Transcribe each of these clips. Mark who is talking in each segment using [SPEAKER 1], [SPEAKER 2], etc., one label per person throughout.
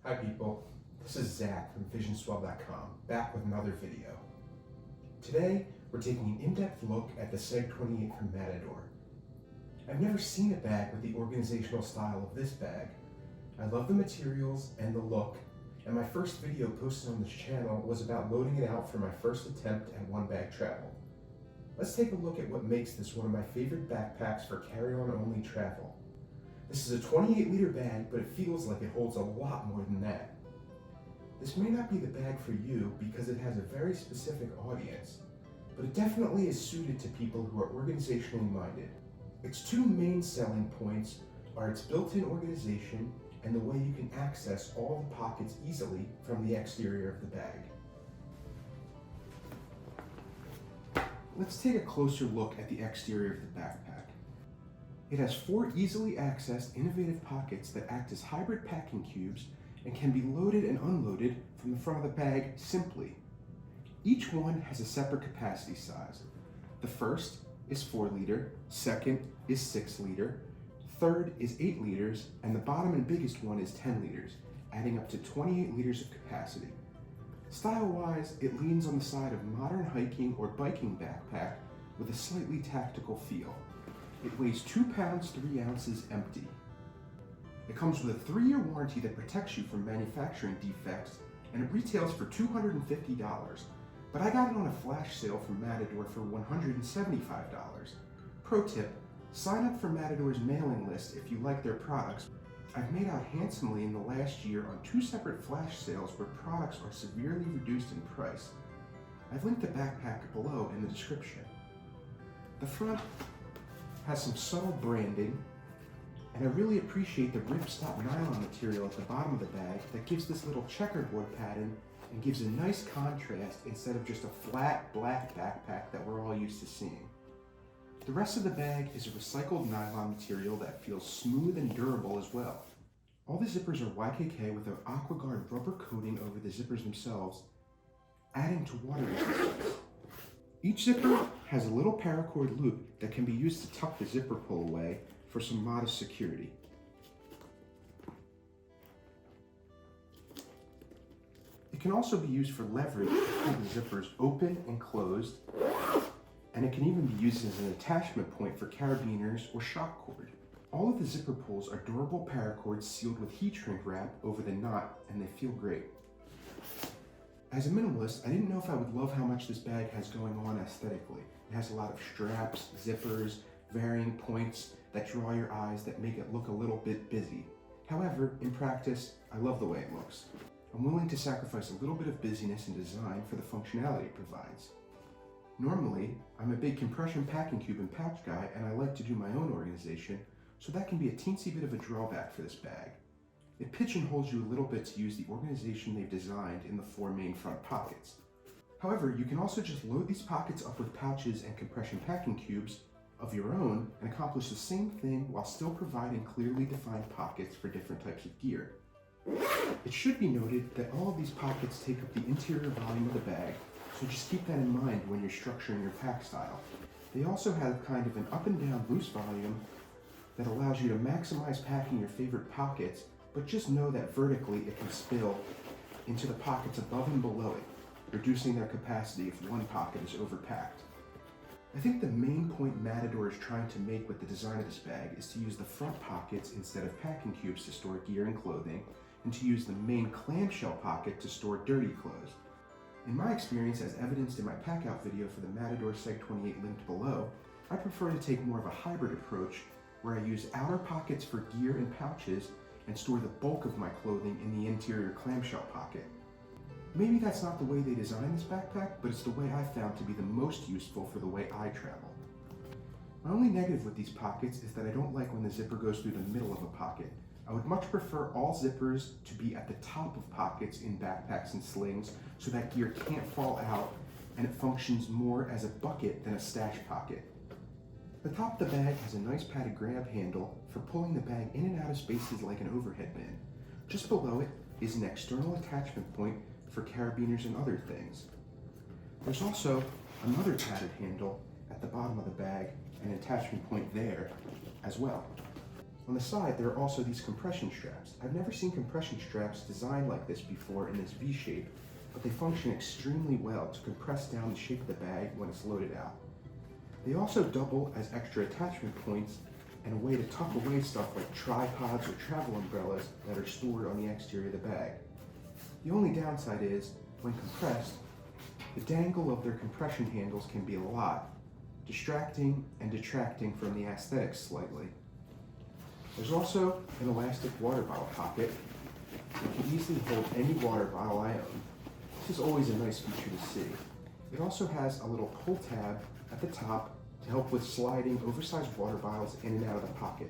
[SPEAKER 1] Hi people, this is Zach from visionswell.com, back with another video. Today, we're taking an in-depth look at the SEG28 from Matador. I've never seen a bag with the organizational style of this bag. I love the materials and the look, and my first video posted on this channel was about loading it out for my first attempt at one-bag travel. Let's take a look at what makes this one of my favorite backpacks for carry-on only travel. This is a 28-liter bag, but it feels like it holds a lot more than that. This may not be the bag for you because it has a very specific audience, but it definitely is suited to people who are organizationally minded. Its two main selling points are its built-in organization and the way you can access all the pockets easily from the exterior of the bag. Let's take a closer look at the exterior of the backpack. It has 4 easily accessed innovative pockets that act as hybrid packing cubes and can be loaded and unloaded from the front of the bag simply. Each one has a separate capacity size. The first is 4 liter, second is 6 liter, third is 8 liters, and the bottom and biggest one is 10 liters, adding up to 28 liters of capacity. Style-wise, it leans on the side of modern hiking or biking backpack with a slightly tactical feel. It weighs 2 pounds 3 ounces empty. It comes with a 3-year warranty that protects you from manufacturing defects, and it retails for $250, but I got it on a flash sale from Matador for $175. Pro tip, sign up for Matador's mailing list if you like their products. I've made out handsomely in the last year on 2 separate flash sales where products are severely reduced in price. I've linked the backpack below in the description. The front has some subtle branding, and I really appreciate the ripstop nylon material at the bottom of the bag that gives this little checkerboard pattern and gives a nice contrast instead of just a flat black backpack that we're all used to seeing. The rest of the bag is a recycled nylon material that feels smooth and durable as well. All the zippers are YKK with an AquaGuard rubber coating over the zippers themselves, adding to water resistance. Each zipper has a little paracord loop that can be used to tuck the zipper pull away for some modest security. It can also be used for leverage to pull the zippers open and closed, and it can even be used as an attachment point for carabiners or shock cord. All of the zipper pulls are durable paracords sealed with heat shrink wrap over the knot, and they feel great. As a minimalist, I didn't know if I would love how much this bag has going on aesthetically. It has a lot of straps, zippers, varying points that draw your eyes that make it look a little bit busy. However, in practice, I love the way it looks. I'm willing to sacrifice a little bit of busyness and design for the functionality it provides. Normally, I'm a big compression packing cube and pouch guy, and I like to do my own organization, so that can be a teensy bit of a drawback for this bag. It pigeonholes you a little bit to use the organization they've designed in the 4 main front pockets. However, you can also just load these pockets up with pouches and compression packing cubes of your own and accomplish the same thing while still providing clearly defined pockets for different types of gear. It should be noted that all of these pockets take up the interior volume of the bag, so just keep that in mind when you're structuring your pack style. They also have kind of an up and down loose volume that allows you to maximize packing your favorite pockets, but just know that vertically it can spill into the pockets above and below it, reducing their capacity if one pocket is overpacked. I think the main point Matador is trying to make with the design of this bag is to use the front pockets instead of packing cubes to store gear and clothing, and to use the main clamshell pocket to store dirty clothes. In my experience, as evidenced in my pack-out video for the Matador SEG28 linked below, I prefer to take more of a hybrid approach where I use outer pockets for gear and pouches and store the bulk of my clothing in the interior clamshell pocket. Maybe that's not the way they designed this backpack, but it's the way I found to be the most useful for the way I travel. My only negative with these pockets is that I don't like when the zipper goes through the middle of a pocket. I would much prefer all zippers to be at the top of pockets in backpacks and slings so that gear can't fall out and it functions more as a bucket than a stash pocket. The top of the bag has a nice padded grab handle for pulling the bag in and out of spaces like an overhead bin. Just below it is an external attachment point for carabiners and other things. There's also another padded handle at the bottom of the bag and an attachment point there as well. On the side, there are also these compression straps. I've never seen compression straps designed like this before in this V shape, but they function extremely well to compress down the shape of the bag when it's loaded out. They also double as extra attachment points and a way to tuck away stuff like tripods or travel umbrellas that are stored on the exterior of the bag. The only downside is, when compressed, the dangle of their compression handles can be a lot, distracting and detracting from the aesthetics slightly. There's also an elastic water bottle pocket that can easily hold any water bottle I own. This is always a nice feature to see. It also has a little pull tab at the top to help with sliding oversized water bottles in and out of the pocket.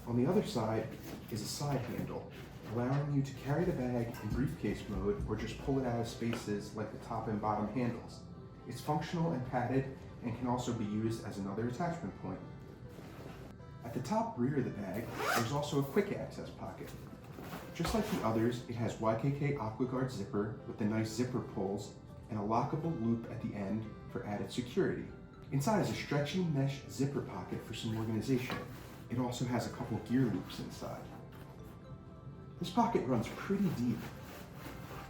[SPEAKER 1] On the other side is a side handle, allowing you to carry the bag in briefcase mode or just pull it out of spaces like the top and bottom handles. It's functional and padded and can also be used as another attachment point. At the top rear of the bag, there's also a quick access pocket. Just like the others, it has YKK AquaGuard zipper with the nice zipper pulls and a lockable loop at the end for added security. Inside is a stretchy mesh zipper pocket for some organization. It also has a couple gear loops inside. This pocket runs pretty deep,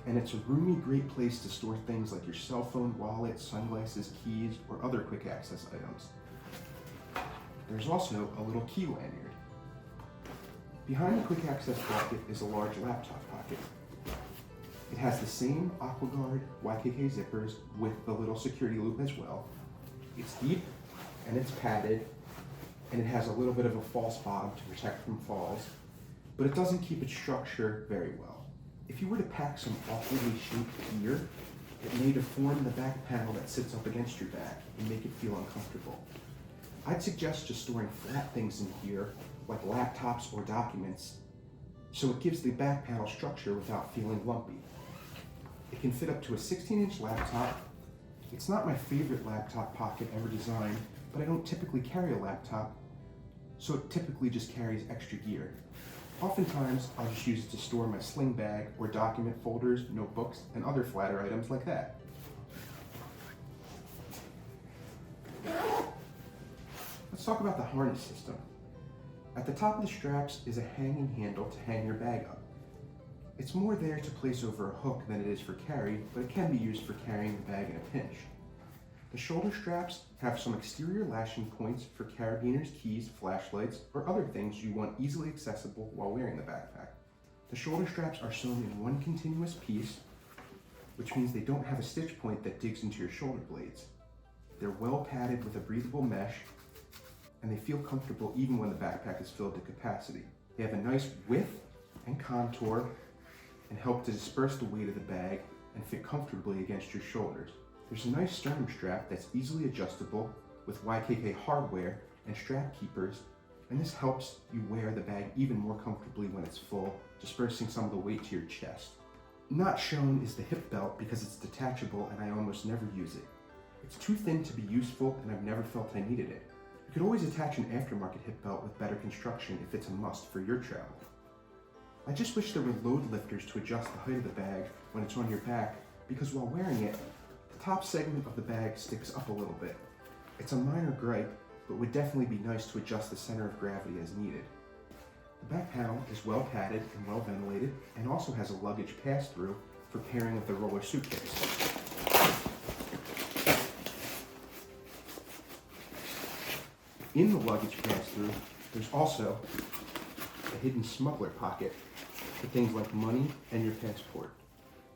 [SPEAKER 1] and it's a roomy, great place to store things like your cell phone, wallet, sunglasses, keys, or other quick access items. There's also a little key lanyard. Behind the quick access pocket is a large laptop pocket. It has the same AquaGuard YKK zippers with the little security loop as well. It's deep and it's padded, and it has a little bit of a false bottom to protect from falls, but it doesn't keep its structure very well. If you were to pack some awkwardly shaped gear, it may deform the back panel that sits up against your back and make it feel uncomfortable. I'd suggest just storing flat things in here, like laptops or documents, so it gives the back panel structure without feeling lumpy. It can fit up to a 16-inch laptop. It's not my favorite laptop pocket ever designed, but I don't typically carry a laptop, so it typically just carries extra gear. Oftentimes, I'll just use it to store my sling bag or document folders, notebooks, and other flatter items like that. Let's talk about the harness system. At the top of the straps is a hanging handle to hang your bag up. It's more there to place over a hook than it is for carry, but it can be used for carrying the bag in a pinch. The shoulder straps have some exterior lashing points for carabiners, keys, flashlights, or other things you want easily accessible while wearing the backpack. The shoulder straps are sewn in one continuous piece, which means they don't have a stitch point that digs into your shoulder blades. They're well padded with a breathable mesh, and they feel comfortable even when the backpack is filled to capacity. They have a nice width and contour and help to disperse the weight of the bag and fit comfortably against your shoulders. There's a nice sternum strap that's easily adjustable with YKK hardware and strap keepers, and this helps you wear the bag even more comfortably when it's full, dispersing some of the weight to your chest. Not shown is the hip belt because it's detachable and I almost never use it. It's too thin to be useful and I've never felt I needed it. You could always attach an aftermarket hip belt with better construction if it's a must for your travel. I just wish there were load lifters to adjust the height of the bag when it's on your back, because while wearing it, the top segment of the bag sticks up a little bit. It's a minor gripe, but would definitely be nice to adjust the center of gravity as needed. The back panel is well padded and well ventilated, and also has a luggage pass-through for pairing with the roller suitcase. In the luggage pass-through, there's also a hidden smuggler pocket for things like money and your passport.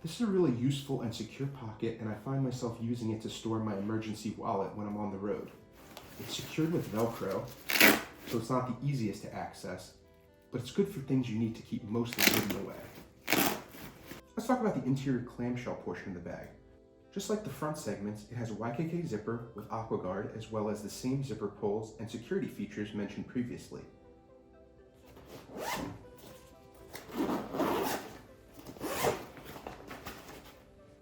[SPEAKER 1] This is a really useful and secure pocket, and I find myself using it to store my emergency wallet when I'm on the road. It's secured with Velcro, so it's not the easiest to access, but it's good for things you need to keep mostly hidden away. Let's talk about the interior clamshell portion of the bag. Just like the front segments, it has a YKK zipper with AquaGuard, as well as the same zipper pulls and security features mentioned previously.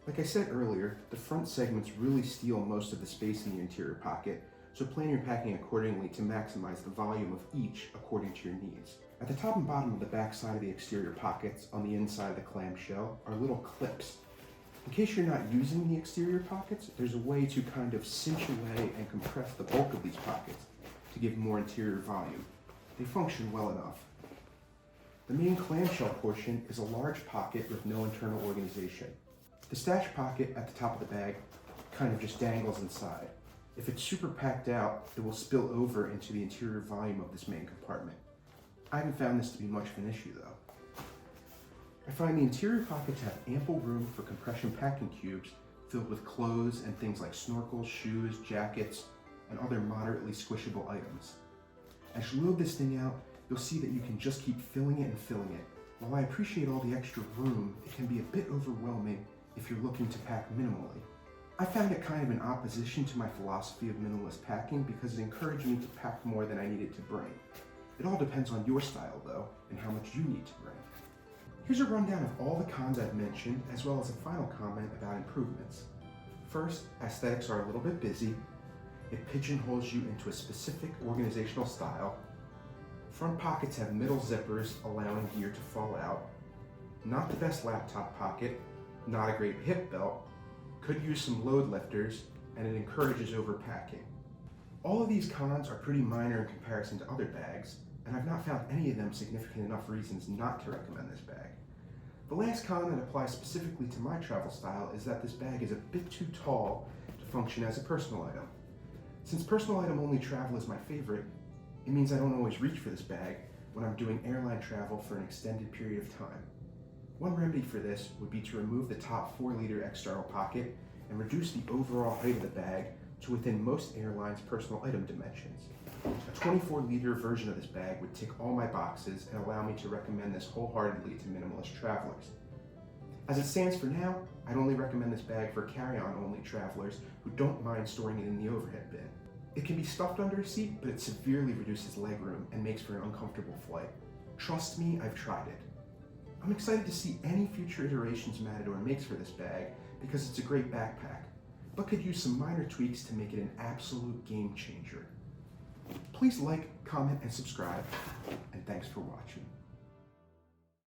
[SPEAKER 1] Like I said earlier, the front segments really steal most of the space in the interior pocket, so plan your packing accordingly to maximize the volume of each according to your needs. At the top and bottom of the back side of the exterior pockets, on the inside of the clamshell, are little clips. In case you're not using the exterior pockets, there's a way to kind of cinch away and compress the bulk of these pockets to give more interior volume. they function well enough. The main clamshell portion is a large pocket with no internal organization. The stash pocket at the top of the bag kind of just dangles inside. If it's super packed out, it will spill over into the interior volume of this main compartment. I haven't found this to be much of an issue though. I find the interior pockets have ample room for compression packing cubes filled with clothes and things like snorkels, shoes, jackets, and other moderately squishable items. As you load this thing out, you'll see that you can just keep filling it and filling it. While I appreciate all the extra room, it can be a bit overwhelming if you're looking to pack minimally. I found it kind of in opposition to my philosophy of minimalist packing because it encouraged me to pack more than I needed to bring. It all depends on your style though, and how much you need to bring. Here's a rundown of all the cons I've mentioned, as well as a final comment about improvements. First, aesthetics are a little bit busy. It pigeonholes you into a specific organizational style. Front pockets have middle zippers allowing gear to fall out. Not the best laptop pocket, not a great hip belt, could use some load lifters, and it encourages overpacking. All of these cons are pretty minor in comparison to other bags, and I've not found any of them significant enough reasons not to recommend this bag. The last con that applies specifically to my travel style is that this bag is a bit too tall to function as a personal item. Since personal item only travel is my favorite, it means I don't always reach for this bag when I'm doing airline travel for an extended period of time. One remedy for this would be to remove the top 4-liter external pocket and reduce the overall height of the bag to within most airlines' personal item dimensions. A 24-liter version of this bag would tick all my boxes and allow me to recommend this wholeheartedly to minimalist travelers. As it stands for now, I'd only recommend this bag for carry-on only travelers who don't mind storing it in the overhead bin. It can be stuffed under a seat, but it severely reduces legroom and makes for an uncomfortable flight. Trust me, I've tried it. I'm excited to see any future iterations Matador makes for this bag because it's a great backpack, but could use some minor tweaks to make it an absolute game changer. Please like, comment, and subscribe, and thanks for watching.